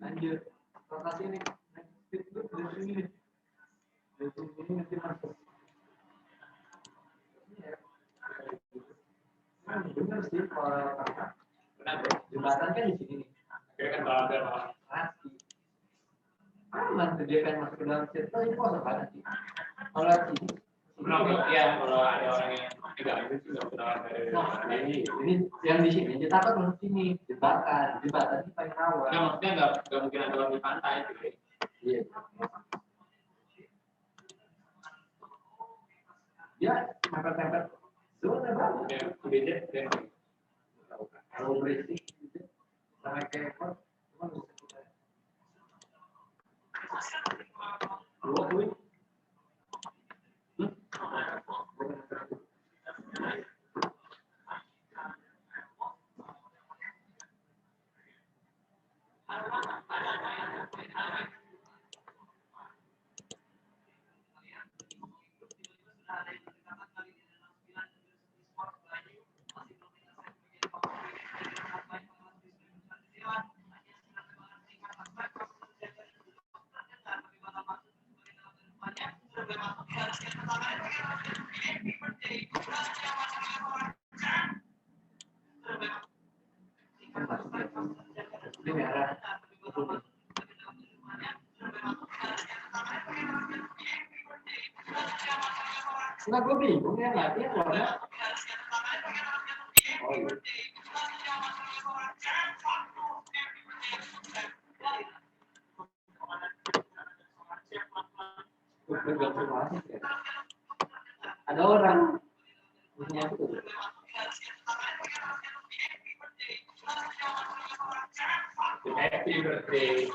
Lanjut. Rotasi ini. Dari sini. Dari sini nanti masuk. Benar sih kalau jembatan kan di sini nih. Akhirnya kan bakal ada pasti. nanti dia pengen masuk ke dalam chat itu kosong kan sih. Kalau sini Ya, kalau ada orang yang tidak itu juga benar dari ini yang di sini kita kan masuk sini jebakan di paling awal. ya maksudnya nggak mungkin ada orang di pantai gitu. Iya. Ya, mepet-mepet. Sudah bagus. Ya, beda dan Kalau berisik gitu, sama kayak apa? Cuma bisa kita. Dua kuy. Ini merah. Nah, gue bingung ya nanti warna. Oh, iya. Ada orang. happy birthday.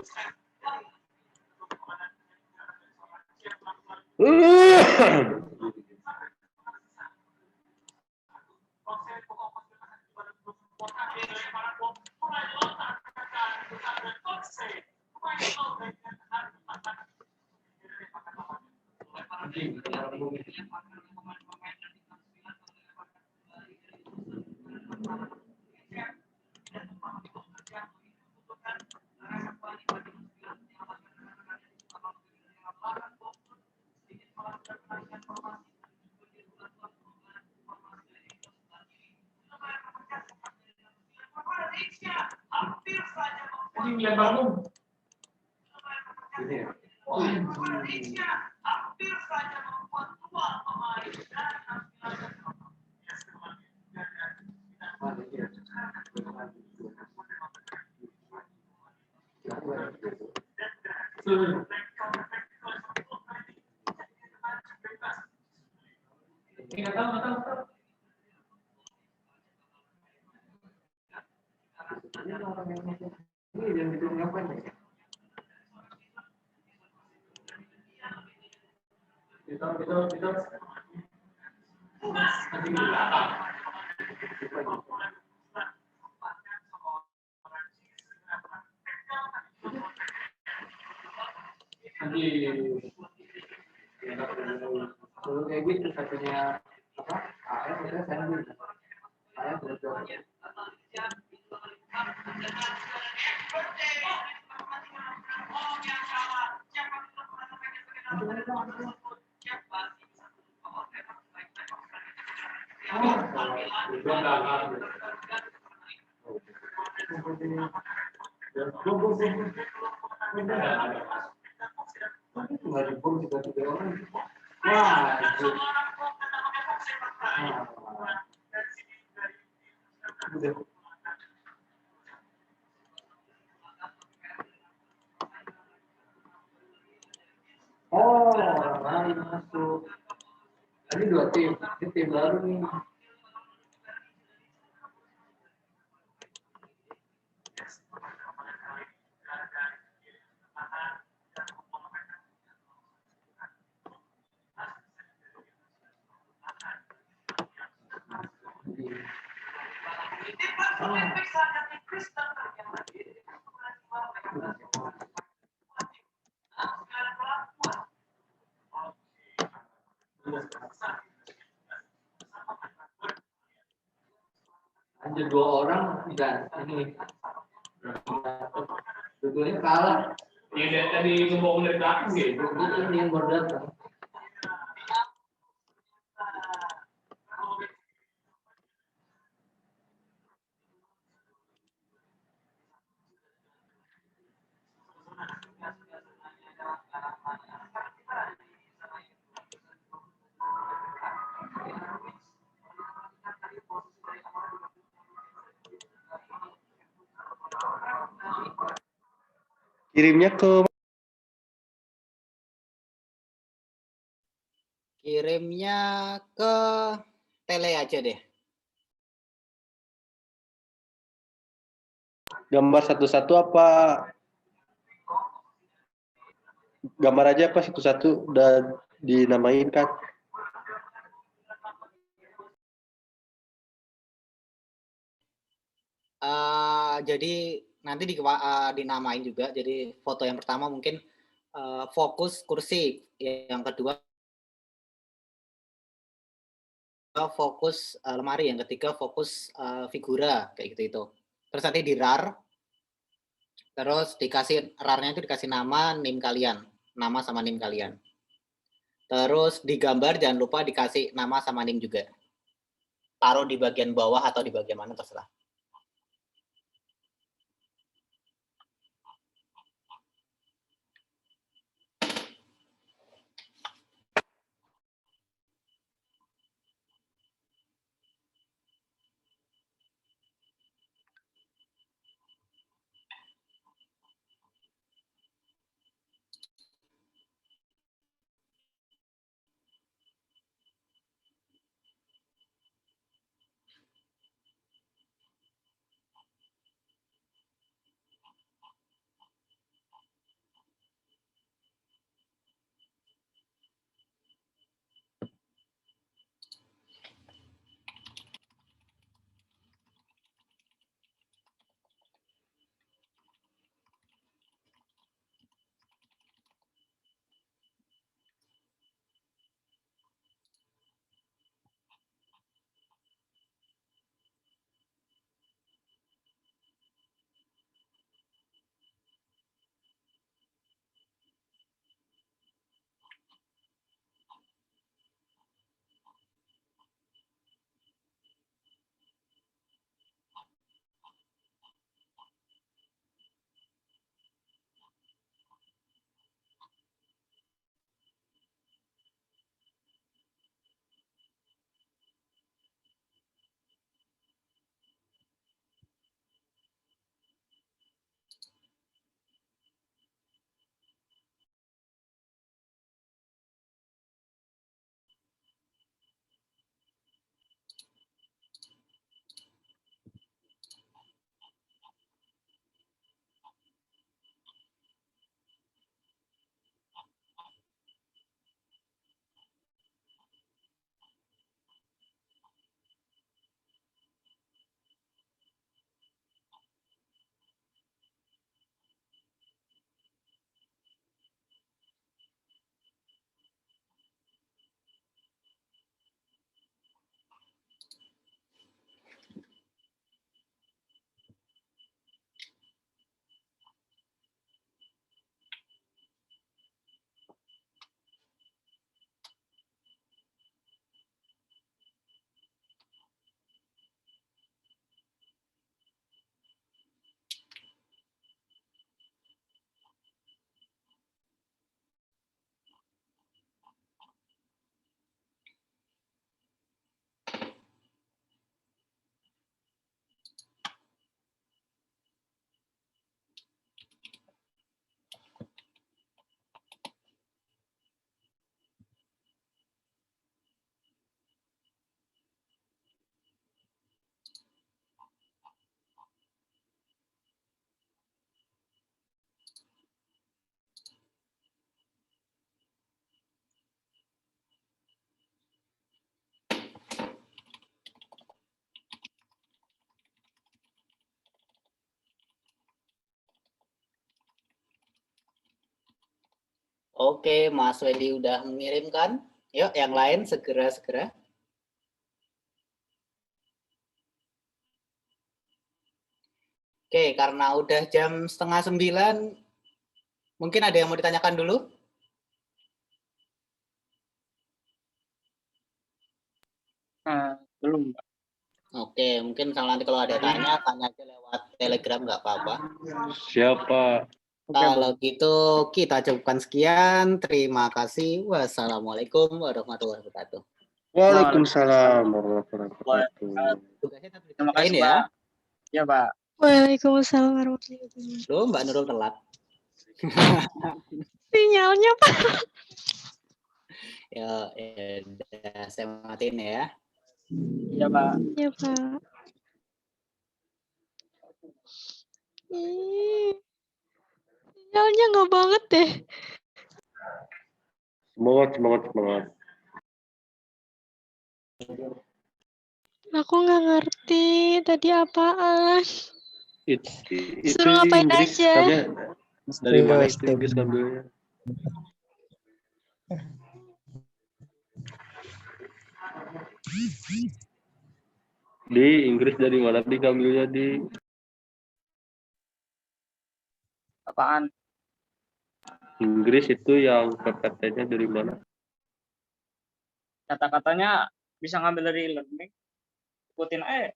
Ini lebar lu. Ini ya. Ini nggak tahu. Ini orang yang ini yang itu ngapain ya? Kita. Nanti di belakang. Nanti Kalau kayak gitu satunya apa? AR kita sendiri. AR betul. di belakang. Tinggal di bom juga 3 orang. Wah, itu. Udah. Oh, orang lain masuk. Tadi 2 tim. Ini tim baru nih. Lanjut 2 orang dan ini dua-duanya kalah. Yang dari tadi ngomong dari belakang gitu. Ini yang baru datang. Kirimnya ke Kirimnya ke tele aja deh. gambar satu-satu apa gambar aja apa satu-satu udah dinamain kan? Jadi nanti dinamain juga. Jadi foto yang pertama mungkin fokus kursi, yang kedua fokus lemari, yang ketiga fokus figura kayak gitu itu. Terus nanti di RAR, terus dikasih RAR-nya itu dikasih nama, NIM kalian, nama sama NIM kalian. Terus di gambar jangan lupa dikasih nama sama NIM juga. Taruh di bagian bawah atau di bagian mana terserah. Oke, Mas Wendy udah mengirimkan. Yuk, yang lain segera-segera. Oke, karena udah jam 8:30, mungkin ada yang mau ditanyakan dulu? Belum, Pak. Oke, mungkin misalnya nanti kalau ada tanya aja lewat Telegram, nggak apa-apa. Siapa? Kalau gitu kita cukupkan sekian. Terima kasih. Wassalamualaikum warahmatullahi wabarakatuh. Waalaikumsalam warahmatullahi wabarakatuh. Tugasnya tetap Terima kasih, dikerjain ya. Pak. Ya, Pak. Waalaikumsalam warahmatullahi wabarakatuh. Loh, Mbak Nurul telat. Sinyalnya, Pak. Ya, udah saya matiin ya. Iya, Pak. Ya, Pak. Ih, sinyalnya nggak banget deh. Semangat. Aku nggak ngerti tadi apaan. Itu Suruh ngapain Inggris, aja. namanya dari Stego, mana itu stego. Inggris ngambilnya? Di Inggris dari mana diambilnya di? Apaan? Inggris itu yang PPT-nya dari mana? Kata-katanya bisa ngambil dari e-learning. Ikutin aja.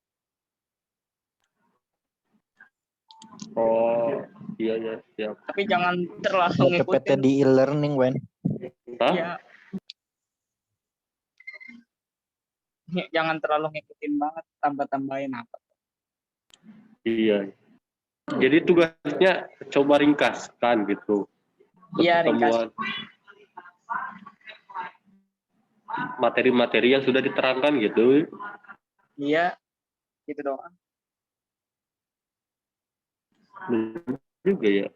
Oh, iya siap. Tapi jangan terlalu PPT ngikutin. di e-learning, Wen. Hah? Iya. Jangan terlalu ngikutin banget, tambah-tambahin apa. Iya. Jadi tugasnya coba ringkaskan gitu. Iya, ringkas. Pertemuan materi-materi yang sudah diterangkan gitu. Iya, gitu doang. Bener juga ya.